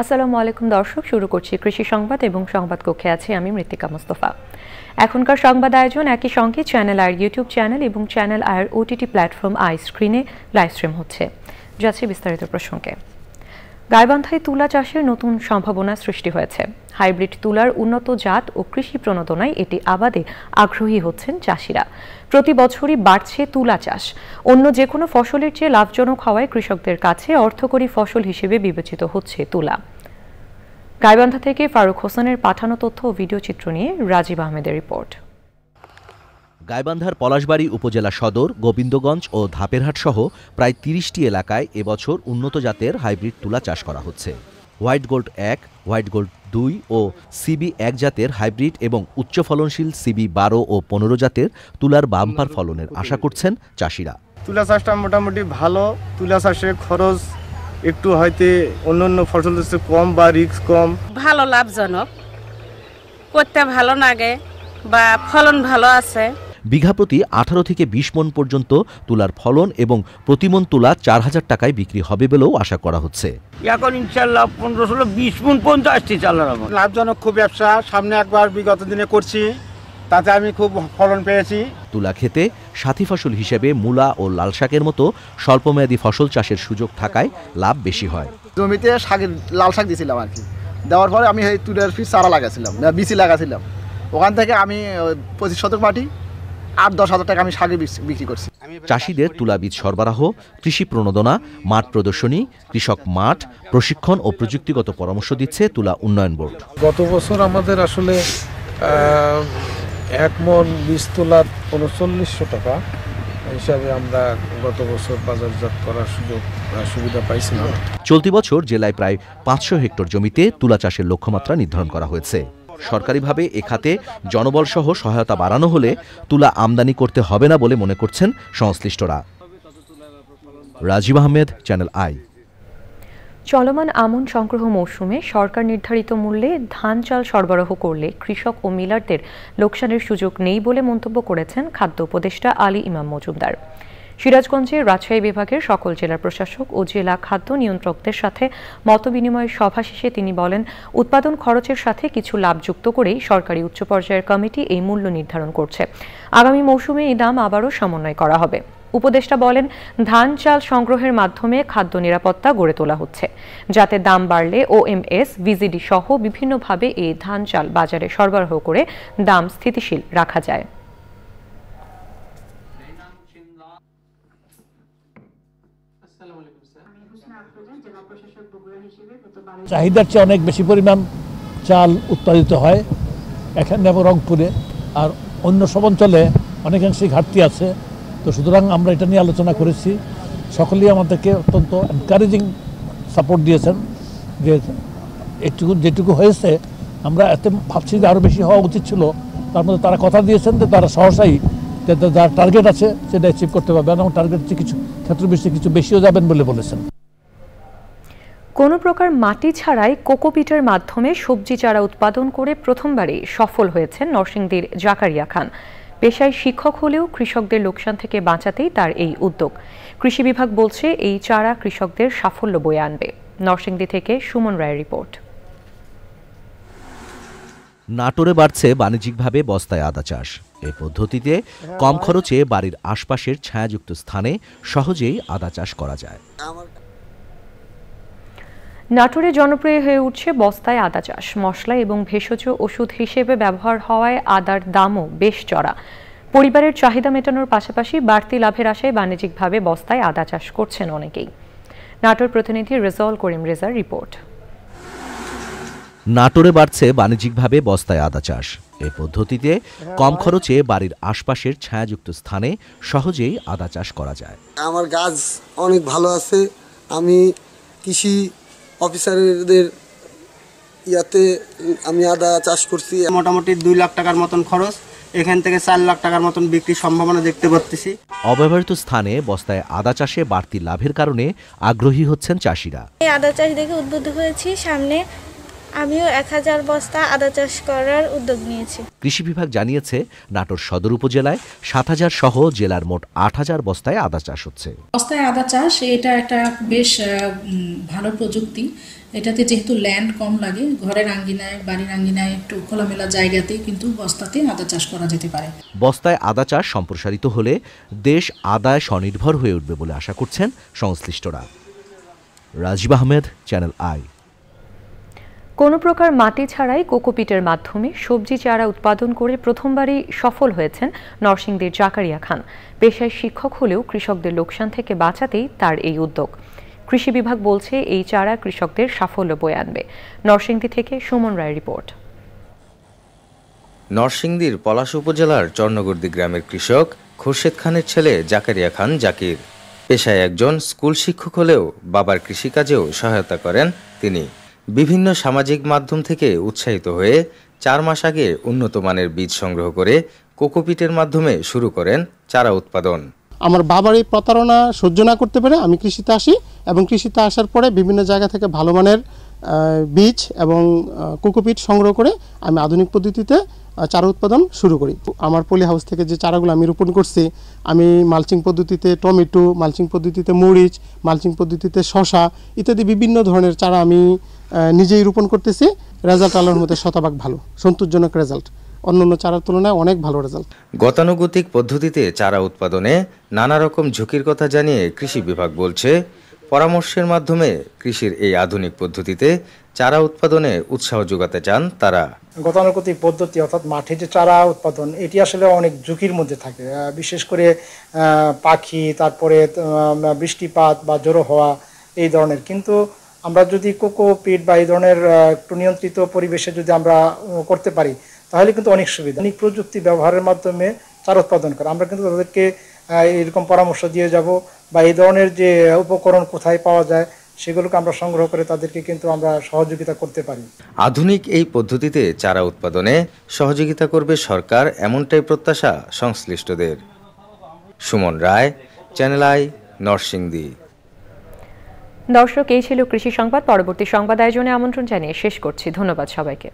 আসসালামু আলাইকুম দর্শক, শুরু করছি কৃষি সংবাদ এবং সংবাদ কক্ষে আছে আমি মৃত্তিকা মুস্তফা। এখনকার সংবাদ আয়োজন একই সঙ্গে চ্যানেল আইয়ের ইউটিউব চ্যানেল এবং চ্যানেল আইয়ের ওটিটি প্ল্যাটফর্ম আই স্ক্রিনে লাইভ স্ট্রিম হচ্ছে। যাচ্ছে বিস্তারিত প্রসঙ্গে। গাইবান্ধায় তুলা চাষের নতুন সম্ভাবনা সৃষ্টি হয়েছে। হাইব্রিড তুলার উন্নত জাত ও কৃষি প্রণোদনায় এটি আবাদে আগ্রহী হচ্ছেন চাষিরা। প্রতি বছরই বাড়ছে তুলা চাষ। অন্য যে কোনো ফসলের চেয়ে লাভজনক হওয়ায় কৃষকদের কাছে অর্থকরী ফসল হিসেবে বিবেচিত হচ্ছে তুলা। গাইবান্ধা থেকে ফারুক হোসেনের পাঠানো তথ্য ও ভিডিও চিত্র নিয়ে রাজীব আহমেদের রিপোর্ট। গাইবান্ধার পলাশবাড়ী উপজেলা সদর, গোবিন্দগঞ্জ ও ধাপেরহাট সহ প্রায় ৩০টি এলাকায় এবছর উন্নত জাতের হাইব্রিড তুলা চাষ করা হচ্ছে। হোয়াইট গোল্ড ১, হোয়াইট গোল্ড ২ ও সিবি ১ জাতের হাইব্রিড এবং উচ্চ ফলনশীল সিবি ১২ ও ১৫ জাতের তুলার বাম্পার ফলনের আশা করছেন চাষিরা। তুলা চাষটা মোটামুটি ভালো। তুলা চাষে খরচ একটু হয়তো অন্যান্য ফসলের চেয়ে কম বা রিস্ক কম। ভালো, লাভজনক, করতে ভালো লাগে বা ফলন ভালো আছে। বিঘা প্রতি ১৮ থেকে ২০ মণ পর্যন্ত তুলার ফলন এবং প্রতিমণ তুলা ৪,০০০ টাকায় বিক্রি হবে বলেও আশা করা হচ্ছে। এখন ইনশাল্লাহ ১৫-২০ মণ পর্যন্ত আসছে চালার। লাভজনক খুব ব্যবসা। সামনে একবার বিগত দিনে করছি, তাতে আমি খুব ফলন পেয়েছি। তুলা খেতে সাথী ফসল হিসেবে মূলা ও লাল শাকের মতো স্বল্পমেয়াদী ফসল চাষের সুযোগ থাকায় লাভ বেশি হয়। জমিতে শাকের লাল শাক দিয়েছিলাম আর কি, দেওয়ার পরে আমি এই তুলার ফিস চারা লাগাছিলাম, বিচি লাগাছিলাম। ওখান থেকে আমি ২৫ শতক মাটি ৮-১০ হাজার টাকা আমি শাকে বিক্রি করছি। চাষিদের তুলা বীজ সরবরাহ, কৃষি প্রণোদনা, মাঠ প্রদর্শনী, কৃষক মাঠ প্রশিক্ষণ ও প্রযুক্তিগত পরামর্শ দিচ্ছে তুলা উন্নয়ন বোর্ড। গত বছর আমাদের আসলে ১ মণ বীজ তোলার ৩৯০০ টাকা হিসাবে আমরা গত বছর বাজারজাত করার সুবিধা পাইছিলাম। চলতি বছর জেলায় প্রায় ৫০০ হেক্টর জমিতে তুলা চাষের লক্ষ্যমাত্রা নির্ধারণ করা হয়েছে। সরকারিভাবে এ খাতে জনবল সহ সহায়তা বাড়ানো হলে তুলা আমদানি করতে হবে না বলে মনে করছেন সংশ্লিষ্টরা। রাজীব আহমেদ, চ্যানেল আই। চলমান আমন সংগ্রহ মৌসুমে সরকার নির্ধারিত মূল্যে ধান চাল সরবরাহ করলে কৃষক ও মিলারদের লোকসানের সুযোগ নেই বলে মন্তব্য করেছেন খাদ্য উপদেষ্টা আলী ইমাম মজুমদার। সিরাজগঞ্জে রাজশাহী বিভাগের সকল জেলা প্রশাসক ও জেলা খাদ্য নিয়ন্ত্রকদের সাথে মতবিনিময় সভা শেষে তিনি বলেন, উৎপাদন খরচের সাথে কিছু লাভ যুক্ত করেই সরকারি উচ্চ পর্যায়ের কমিটি এই মূল্য নির্ধারণ করছে। আগামী মৌসুমে এই দাম আবারও সমন্বয় করা হবে। উপদেষ্টা বলেন, ধান চাল সংগ্রহের মাধ্যমে খাদ্য নিরাপত্তা গড়ে তোলা হচ্ছে, যাতে দাম বাড়লে ওএমএস, ভিজিডি সহ বিভিন্নভাবে এই ধান চাল বাজারে সরবরাহ করে দাম স্থিতিশীল রাখা যায়। চাহিদার চেয়ে অনেক বেশি পরিমাণ চাল উৎপাদিত হয় এখানে এবং রংপুরে, আর অন্য সব অঞ্চলে অনেকাংশেই ঘাটতি আছে। তো সুতরাং আমরা এটা নিয়ে আলোচনা করেছি। সকলেই আমাদেরকে অত্যন্ত এনকারেজিং সাপোর্ট দিয়েছেন যে যেটুকু হয়েছে আমরা এতে ভাবছি যে আরও বেশি হওয়া উচিত ছিল। তার মধ্যে তারা কথা দিয়েছেন যে তারা সহসাই যার টার্গেট আছে সেটা অ্যাচিভ করতে পারবেন এবং টার্গেট কিছু ক্ষেত্র কিছু বেশিও যাবেন বলে বলেছেন। কোনো প্রকার মাটি ছাড়াই কোকোপিটের মাধ্যমে সবজি চারা উৎপাদন করে প্রথমবারই সফল হয়েছেন নরসিংদীর জাকারিয়া খান। পেশায় শিক্ষক হলেও কৃষকদের লোকসান থেকে বাঁচাতেই তার এই উদ্যোগ। কৃষি বিভাগ বলছে এই চারা কৃষকদের সাফল্য বয়ে আনবে। নরসিংদী থেকে সুমন রায়ের রিপোর্ট। নাটোরে বাড়ছে বাণিজ্যিকভাবে বস্তায় আদা চাষ। এই পদ্ধতিতে কম খরচে বাড়ির আশপাশের ছায়াযুক্ত স্থানে সহজেই আদা চাষ করা যায়। নাটোরে জনপ্রিয় হয়ে উঠছে বস্তায় আদা চাষ। মশলা এবং ভেষজ ওষুধ হিসেবে ব্যবহার হওয়ায় আদার দামও বেশ চড়া। পরিবারের চাহিদা মেটানোর পাশাপাশি বাড়তি লাভের আশায় বাণিজ্যিকভাবে বস্তায় আদা চাষ করছেন অনেকেই। নাটোর প্রতিনিধি রেজাউল করিম রেজার রিপোর্ট। নাটোরে বাড়ছে বাণিজ্যিকভাবে বস্তায় আদা চাষ। এই পদ্ধতিতে কম খরচে বাড়ির আশপাশের ছায়াযুক্ত স্থানে সহজেই আদা চাষ করা যায়। আমার গাছ অনেক ভালো আছে। আমি কৃষি অফিসারদের ইয়াতে আমি আদা চাষ করছি, মোটামুটি 2 লাখ টাকার মতন খরচ, এখান থেকে 4 লাখ টাকার মতন বিক্রির সম্ভাবনা দেখতে পাচ্ছি। অব্যবহৃত স্থানে বস্তায় আদা চাষে বাড়তি লাভের কারণে আগ্রহী হচ্ছেন চাষিরা। এই আদা চাষ দেখে উদ্বুদ্ধ হয়েছি, সামনে আমিও 1000 বস্তা আদা চাষ করার উদ্যোগ নিয়েছি। কৃষি বিভাগ জানিয়েছে নাটোর সদর উপজেলায় 7000 সহ জেলার মোট 8000 বস্তায় আদা চাষ হচ্ছে। বস্তায় আদা চাষ এটা একটা বেশ ভালো প্রযুক্তি। এটাতে যেহেতু ল্যান্ড কম লাগে, ঘরের আঙ্গিনায়, বাড়ির আঙ্গিনায় একটু খোলামেলা জায়গাতে কিন্তু বস্তাতে আদা চাষ করা যেতে পারে। বস্তায় আদা চাষ সম্প্রসারিত হলে দেশ আদায় স্বনির্ভর হয়ে উঠবে বলে আশা করছেন সংশ্লিষ্টরা। রাজীব আহমেদ, চ্যানেল আই। কোনো প্রকার মাটি ছাড়াই কোকোপিটের মাধ্যমে সবজি চারা উৎপাদন করে প্রথমবারই সফল হয়েছেন নরসিংদীর জাকারিয়া খান। পেশায় শিক্ষক হলেও কৃষকদের লোকসান থেকে বাঁচাতেই তার এই উদ্যোগ। কৃষি বিভাগ বলছে এই চারা কৃষকদের সাফল্য বয়ে আনবে। নরসিংদী থেকে সুমন রায়ের রিপোর্ট। নরসিংদীর পলাশ উপজেলার চর্ণগর্দি গ্রামের কৃষক খোরশেদ খানের ছেলে জাকারিয়া খান জাকির। পেশায় একজন স্কুল শিক্ষক হলেও বাবার কৃষিকাজেও সহায়তা করেন তিনি। বিভিন্ন সামাজিক মাধ্যম থেকে উৎসাহিত হয়ে 4 মাস আগে উন্নত মানের বীজ সংগ্রহ করে কোকোপিটের মাধ্যমে শুরু করেন চারা উৎপাদন। আমার বাবার এই প্রতারণা সহ্য না করতে পেরে আমি কৃষিতে আসি এবং কৃষিতে আসার পরে বিভিন্ন জায়গা থেকে ভালো মানের বীজ এবং কোকোপিট সংগ্রহ করে আমি আধুনিক পদ্ধতিতে চারা উৎপাদন শুরু করি। আমার পলি হাউস থেকে যে চারাগুলো আমি রোপণ করছি, আমি মালচিং পদ্ধতিতে টমেটো, মালচিং পদ্ধতিতে মরিচ, মালচিং পদ্ধতিতে শসা ইত্যাদি বিভিন্ন ধরনের চারা আমি নিজেই রোপণ করতেছি। রেজাল্ট আল্লাহর মধ্যে শতভাগ ভালো, সন্তোষজনক রেজাল্ট, অন্যান্য চারার তুলনায় অনেক ভালো রেজাল্ট। গতানুগতিক পদ্ধতিতে চারা উৎপাদনে নানা রকম ঝুঁকির কথা জানিয়ে কৃষি বিভাগ বলছে, পরামর্শের মাধ্যমে কৃষির এই আধুনিক পদ্ধতিতে চারা উৎপাদনে উৎসাহ যোগাতে চান তারা। গতানুগতিক পদ্ধতি অর্থাৎ মাঠে যে চারা উৎপাদন, এটি আসলে অনেক ঝুঁকির মধ্যে থাকে, বিশেষ করে পাখি, তারপরে বৃষ্টিপাত বা জোড়ো হওয়া এই ধরনের। কিন্তু আমরা যদি কোকোপিট বা এই ধরনের একটু নিয়ন্ত্রিত পরিবেশে যদি আমরা করতে পারি তাহলে কিন্তু অনেক সুবিধা। অনেক প্রযুক্তি ব্যবহারের মাধ্যমে চারা উৎপাদন করা, আমরা কিন্তু তাদেরকে এরকম পরামর্শ দিয়ে যাব বা এই ধরনের যে উপকরণ কোথায় পাওয়া যায় সেগুলোকে আমরা সংগ্রহ করে তাদেরকে কিন্তু আমরা সহযোগিতা করতে পারি। আধুনিক এই পদ্ধতিতে চারা উৎপাদনে সহযোগিতা করবে সরকার, এমনটাই প্রত্যাশা সংশ্লিষ্টদের। Suman Roy, channel I, Narsingdi. দর্শক, এই ছিল কৃষি সংবাদ। পরবর্তী সংবাদ আয়োজনে আমন্ত্রণ জানিয়ে শেষ করছি। ধন্যবাদ সবাইকে।